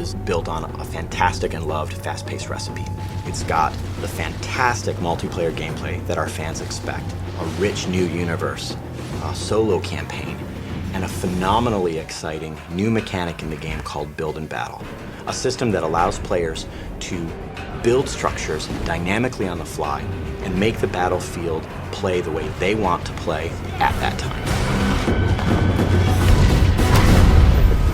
is built on a fantastic and loved fast-paced recipe. It's got the fantastic multiplayer gameplay that our fans expect, a rich new universe, a solo campaign, and a phenomenally exciting new mechanic in the game called Build and Battle, a system that allows players to build structures dynamically on the fly and make the battlefield play the way they want to play at that time.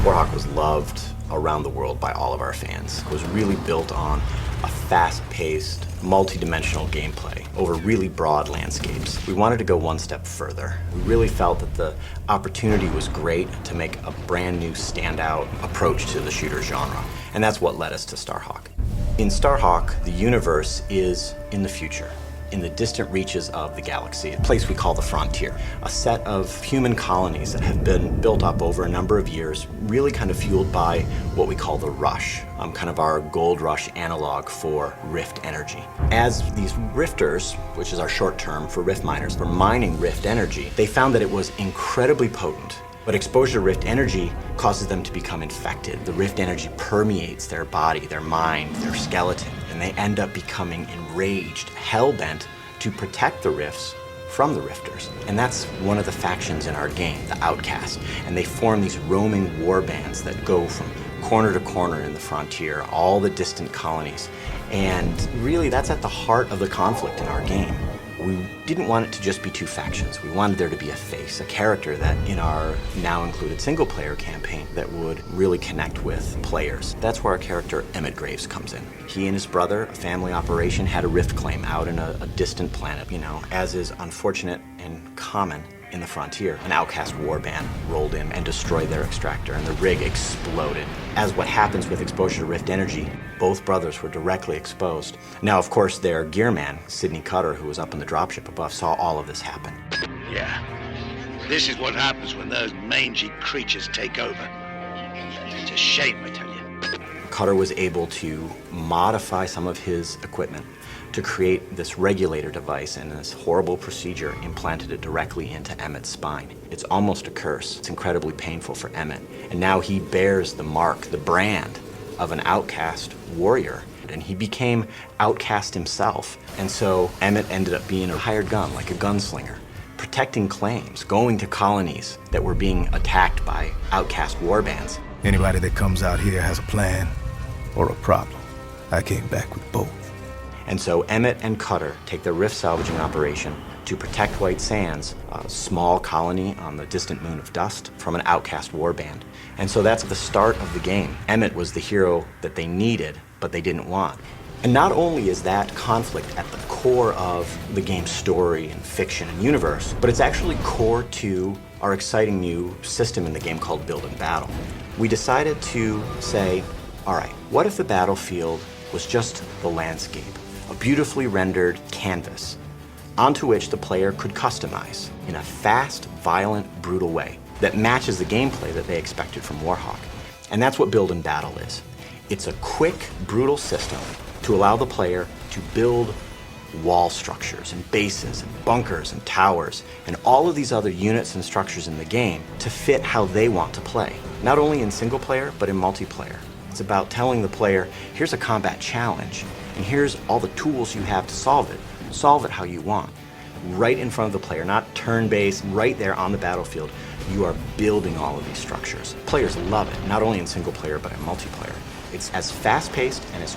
Starhawk was loved around the world by all of our fans. It was really built on a fast-paced, multi-dimensional gameplay over really broad landscapes. We wanted to go one step further. We really felt that the opportunity was great to make a brand new standout approach to the shooter genre, and that's what led us to Starhawk. In Starhawk, the universe is in the future, in the distant reaches of the galaxy, a place we call the Frontier, a set of human colonies that have been built up over a number of years, really kind of fueled by what we call the Rush, kind of our gold rush analog for rift energy. As these rifters, which is our short term for rift miners, were mining rift energy, they found that it was incredibly potent. But exposure to rift energy causes them to become infected. The rift energy permeates their body, their mind, their skeleton, and they end up becoming enraged, hell-bent to protect the rifts from the rifters. And that's one of the factions in our game, the Outcast. And they form these roaming war bands that go from corner to corner in the Frontier, all the distant colonies. And really, that's at the heart of the conflict in our game. We didn't want it to just be two factions. We wanted there to be a face, a character that in our now included single player campaign that would really connect with players. That's where our character Emmett Graves comes in. He and his brother, a family operation, had a rift claim out in a distant planet, as is unfortunate and common in the Frontier. An outcast warband rolled in and destroyed their extractor, and the rig exploded. As what happens with exposure to rift energy, both brothers were directly exposed. Now, of course, their gearman, Sidney Cutter, who was up in the dropship above, saw all of this happen. Yeah, this is what happens when those mangy creatures take over. It's a shame, I tell you. Cutter was able to modify some of his equipment to create this regulator device, and this horrible procedure implanted it directly into Emmett's spine. It's almost a curse. It's incredibly painful for Emmett. And now he bears the mark, the brand of an outcast warrior. And he became outcast himself. And so Emmett ended up being a hired gun, like a gunslinger, protecting claims, going to colonies that were being attacked by outcast warbands. Anybody that comes out here has a plan or a problem. I came back with both. And so Emmett and Cutter take their rift salvaging operation to protect White Sands, a small colony on the distant moon of Dust, from an outcast warband. And so that's the start of the game. Emmett was the hero that they needed, but they didn't want. And not only is that conflict at the core of the game's story and fiction and universe, but it's actually core to our exciting new system in the game called Build and Battle. We decided to say, all right, what if the battlefield was just the landscape? A beautifully rendered canvas onto which the player could customize in a fast, violent, brutal way that matches the gameplay that they expected from Warhawk. And that's what Build and Battle is. It's a quick, brutal system to allow the player to build wall structures and bases and bunkers and towers and all of these other units and structures in the game to fit how they want to play, not only in single player, but in multiplayer. It's about telling the player, here's a combat challenge, and here's all the tools you have to solve it. Solve it how you want. Right in front of the player, not turn-based, right there on the battlefield, you are building all of these structures. Players love it, not only in single player, but in multiplayer. It's as fast-paced and as